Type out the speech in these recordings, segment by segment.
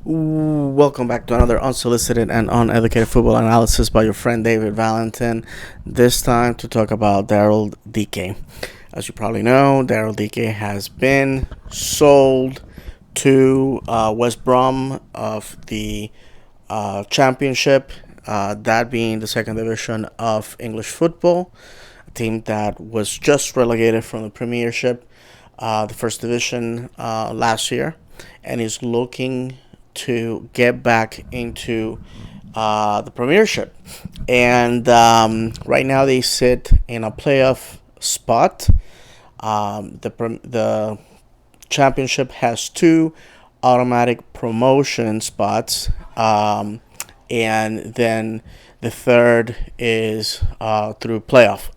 Welcome back to another unsolicited and uneducated football analysis by your friend David Valentin. This time to talk about Daryl Dike. As you probably know, Daryl Dike has been sold to West Brom of the Championship, that being the second division of English football, a team that was just relegated from the Premiership, the first division last year, and is looking to get back into the Premiership. And right now they sit in a playoff spot. The Championship has two automatic promotion spots, and then the third is through playoff.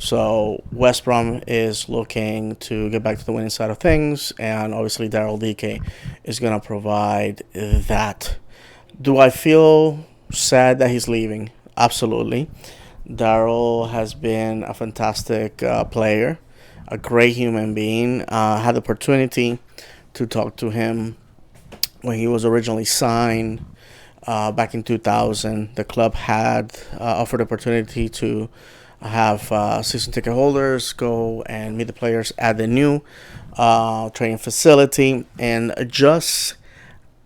So West Brom is looking to get back to the winning side of things, and obviously Daryl Dike is going to provide that. Do I feel sad that he's leaving? Absolutely. Daryl has been a fantastic player, a great human being. I had the opportunity to talk to him when he was originally signed back in 2000. The club had offered opportunity to have season ticket holders go and meet the players at the new training facility. And just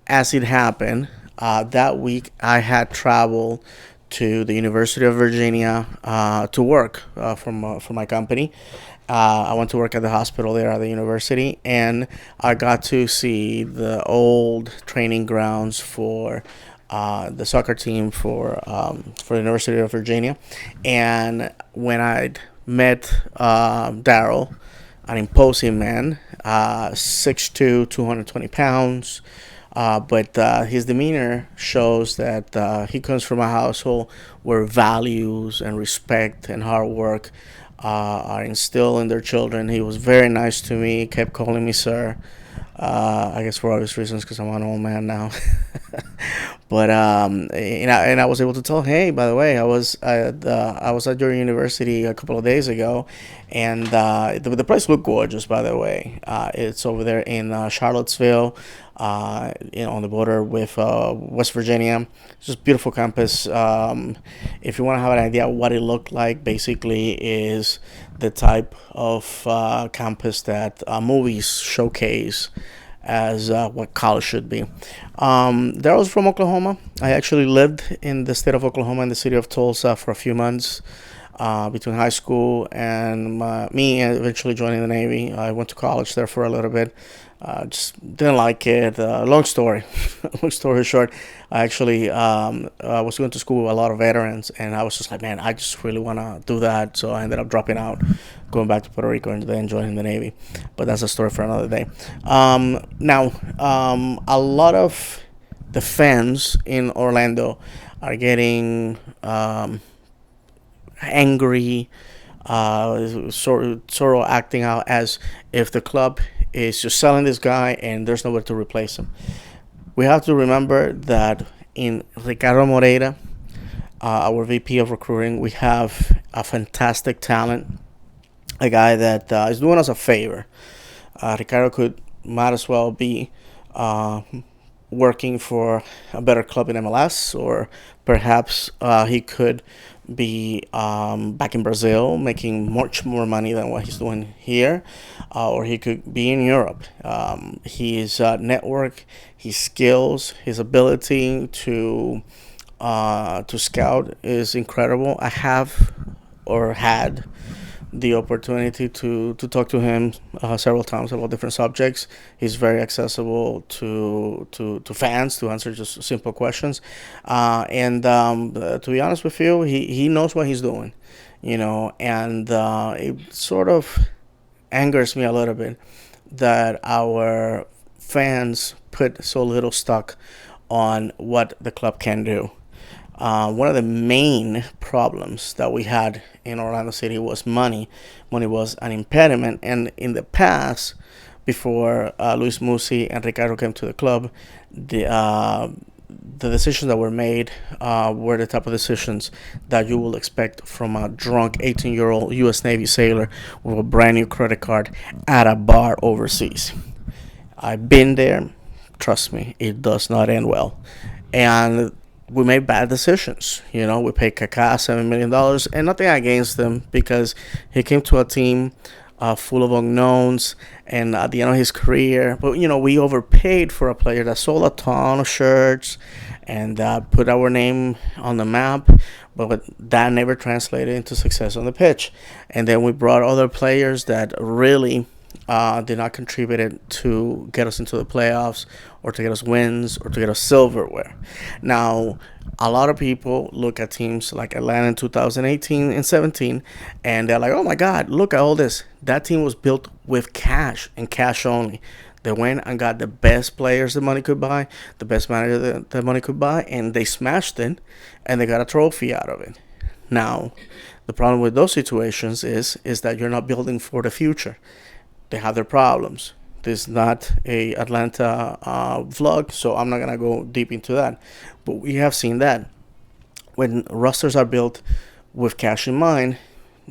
as it happened, that week I had traveled to the University of Virginia to work for my company. I went to work at the hospital there at the university, and I got to see the old training grounds for the soccer team for the University of Virginia. And when I met Daryl, an imposing man, 6'2", 220 pounds. But his demeanor shows that he comes from a household where values and respect and hard work are instilled in their children. He was very nice to me, kept calling me sir. I guess for obvious reasons, because I'm an old man now. But I was able to tell, hey, by the way, I was at your university a couple of days ago, and the place looked gorgeous. By the way, it's over there in Charlottesville, on the border with West Virginia. It's just beautiful campus. If you want to have an idea of what it looked like, basically is the type of campus that movies showcase as what college should be. Daryl's from Oklahoma. I actually lived in the state of Oklahoma, in the city of Tulsa, for a few months between high school and me eventually joining the Navy. I went to college there for a little bit. Just didn't like it. Long story. Long story short, I actually was going to school with a lot of veterans, and I was just like, man, I just really want to do that. So I ended up dropping out, going back to Puerto Rico, and then joining the Navy. But that's a story for another day. Now, a lot of the fans in Orlando are getting angry, sort of acting out as if the club is just selling this guy and there's nowhere to replace him. We have to remember that in Ricardo Moreira, our VP of recruiting, we have a fantastic talent, a guy that is doing us a favor. Ricardo might as well be working for a better club in MLS, or perhaps he could be back in Brazil making much more money than what he's doing here, or he could be in Europe. His network, his skills, his ability to scout is incredible. I have or had the opportunity to talk to him several times about different subjects. He's very accessible to fans to answer just simple questions. And to be honest with you, he knows what he's doing, and it sort of angers me a little bit that our fans put so little stock on what the club can do. One of the main problems that we had in Orlando City was money. Money was an impediment, and in the past, before Luis Musi and Ricardo came to the club, the decisions that were made were the type of decisions that you will expect from a drunk 18-year-old U.S. Navy sailor with a brand new credit card at a bar overseas. I've been there, Trust me, it does not end well. And we made bad decisions. We paid Kaká $7 million, and nothing against him because he came to a team full of unknowns, and at the end of his career. But we overpaid for a player that sold a ton of shirts and put our name on the map, but that never translated into success on the pitch. And then we brought other players that really did not contribute to get us into the playoffs or to get us wins or to get us silverware. Now, a lot of people look at teams like Atlanta in 2018 and 17, and they're like, oh my God, look at all this. That team was built with cash and cash only. They went and got the best players the money could buy, the best manager the money could buy, and they smashed it, and they got a trophy out of it. Now, the problem with those situations is that you're not building for the future. They have their problems. This is not a Atlanta vlog, so I'm not gonna go deep into that. But we have seen that when rosters are built with cash in mind,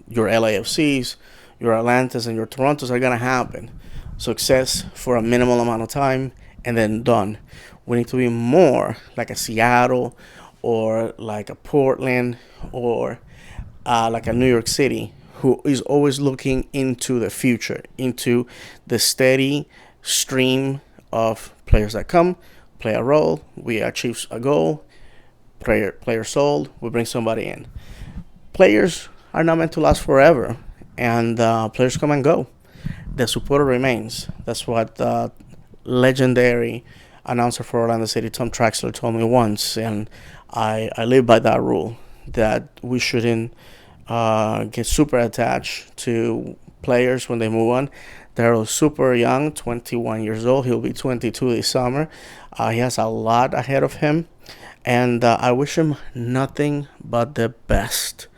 your LAFCs, your Atlantas, and your Torontos are gonna happen. Success for a minimal amount of time and then done. We need to be more like a Seattle or like a Portland or like a New York City, who is always looking into the future, into the steady stream of players that come, play a role, we achieve a goal, player sold, we bring somebody in. Players are not meant to last forever, and players come and go. The supporter remains. That's what legendary announcer for Orlando City, Tom Traxler, told me once, and I live by that rule, that we shouldn't get super attached to players when they move on. Daryl is super young, 21 years old. He'll be 22 this summer. He has a lot ahead of him, and I wish him nothing but the best.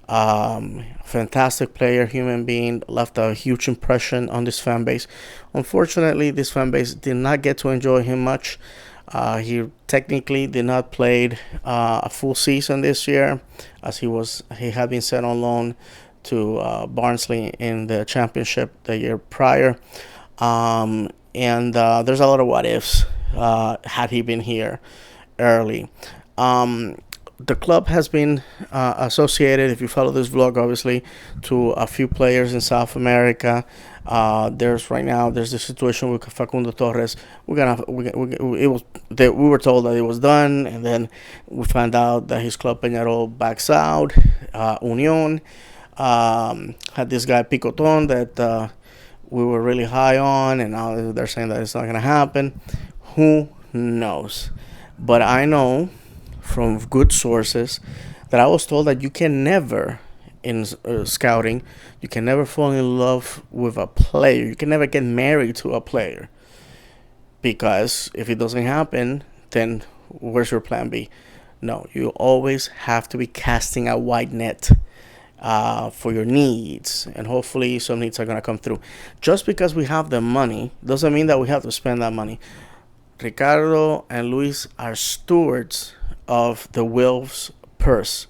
Fantastic player, human being, left a huge impression on this fan base. Unfortunately, this fan base did not get to enjoy him much. He technically did not play a full season this year, as he had been sent on loan to Barnsley in the championship the year prior. And there's a lot of what ifs had he been here early. The club has been associated, if you follow this vlog, obviously, to a few players in South America. There's this situation with Facundo Torres. We were told that it was done, and then we found out that his club Peñarol backs out. Union had this guy Picoton that we were really high on, and now they're saying that it's not going to happen. Who knows? But I know from good sources that I was told that you can never, in scouting, you can never fall in love with a player. You can never get married to a player, because if it doesn't happen, then where's your plan B? No, you always have to be casting a wide net for your needs, and hopefully some needs are going to come through. Just because we have the money doesn't mean that we have to spend that money. Ricardo and Luis are stewards of the Wolves' purse,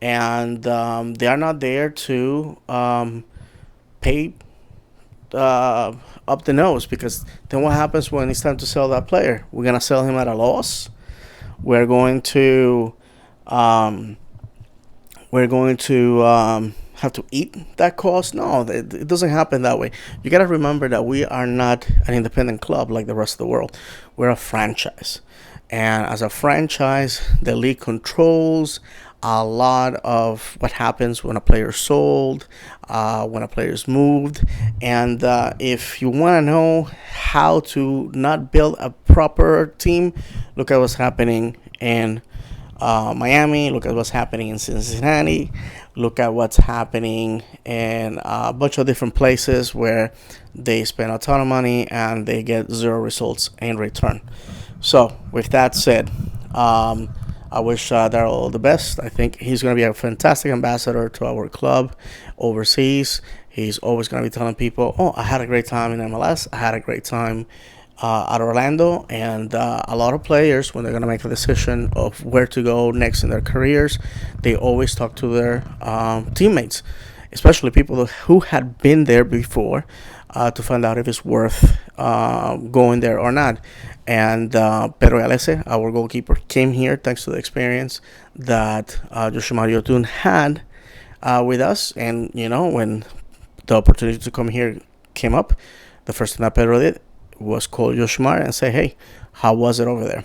and they are not there to pay up the nose, because then what happens when it's time to sell that player? We're gonna sell him at a loss. We're going to have to eat that cost. No, it doesn't happen that way. You got to remember that we are not an independent club like the rest of the world. We're a franchise, and as a franchise, the league controls a lot of what happens when a player is sold, when a player is moved. And if you want to know how to not build a proper team, look at what's happening in Miami. Look at what's happening in Cincinnati. Look at what's happening in a bunch of different places where they spend a ton of money and they get zero results in return. So with that said, I wish Daryl all the best. I think he's going to be a fantastic ambassador to our club overseas. He's always going to be telling people, oh, I had a great time in MLS. I had a great time at Orlando. And a lot of players, when they're going to make a decision of where to go next in their careers, they always talk to their teammates. especially people who had been there before, to find out if it's worth going there or not. And Pedro Galese, our goalkeeper, came here thanks to the experience that Yoshimar Yotun had with us. And, when the opportunity to come here came up, the first thing that Pedro did was call Yoshimar and say, hey, how was it over there?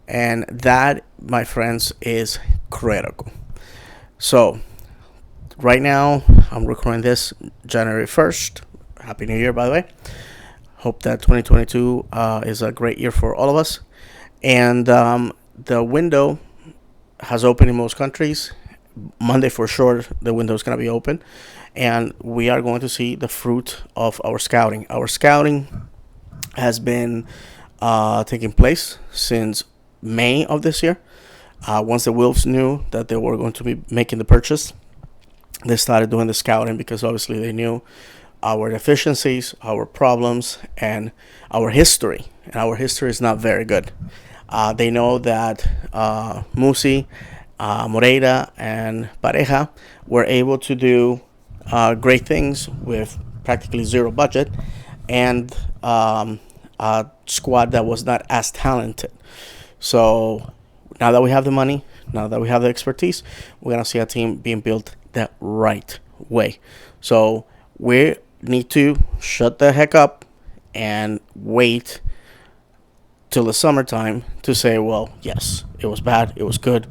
And that, my friends, is critical. So, right now, I'm recording this January 1st. Happy New Year, by the way. Hope that 2022 is a great year for all of us. And the window has opened in most countries. Monday, for sure, the window is going to be open. And we are going to see the fruit of our scouting. Our scouting has been taking place since May of this year. Once the Wolves knew that they were going to be making the purchase, they started doing the scouting because obviously they knew our deficiencies, our problems, and our history. And our history is not very good. They know that Musi, Moreira, and Pareja were able to do great things with practically zero budget and a squad that was not as talented. So now that we have the money, now that we have the expertise, we're going to see a team being built the right way. So we need to shut the heck up and wait till the summertime to say, well, yes, it was bad, it was good.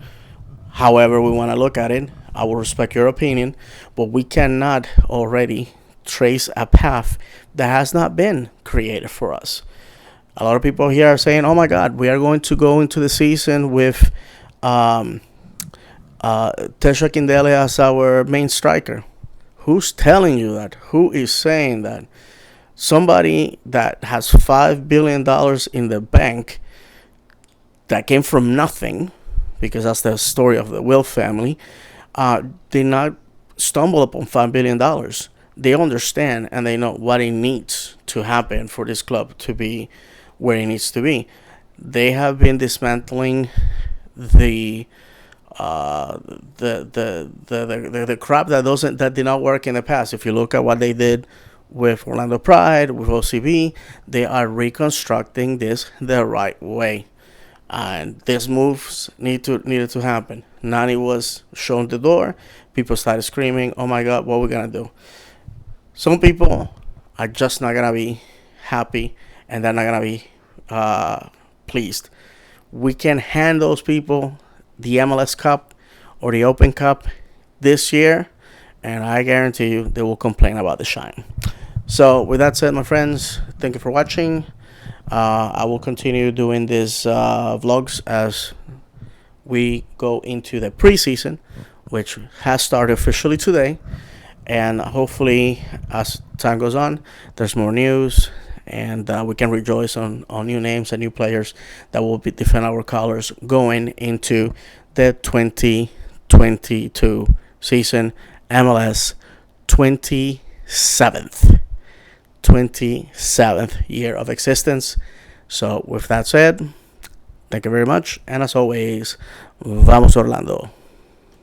However we want to look at it, I will respect your opinion, but we cannot already trace a path that has not been created for us. A lot of people here are saying, oh my God, we are going to go into the season with Tesha Kindele as our main striker. Who's telling you that? Who is saying that? Somebody that has $5 billion in the bank that came from nothing, because that's the story of the Will family, did not stumble upon $5 billion. They understand and they know what it needs to happen for this club to be where it needs to be. They have been dismantling the crap that did not work in the past. If you look at what they did with Orlando Pride, with OCB, they are reconstructing this the right way. And these moves needed to happen. Nani was shown the door. People started screaming, oh my God, what are we going to do? Some people are just not going to be happy and they're not going to be pleased. We can hand those people the MLS Cup or the Open Cup this year, and I guarantee you they will complain about the shine. So with that said, my friends, thank you for watching. I will continue doing these vlogs as we go into the preseason, which has started officially today. And hopefully, as time goes on, there's more news, and we can rejoice on new names and new players that will be defend our colors going into the 2022 season, MLS 27th year of existence. So with that said, thank you very much, and as always, vamos Orlando.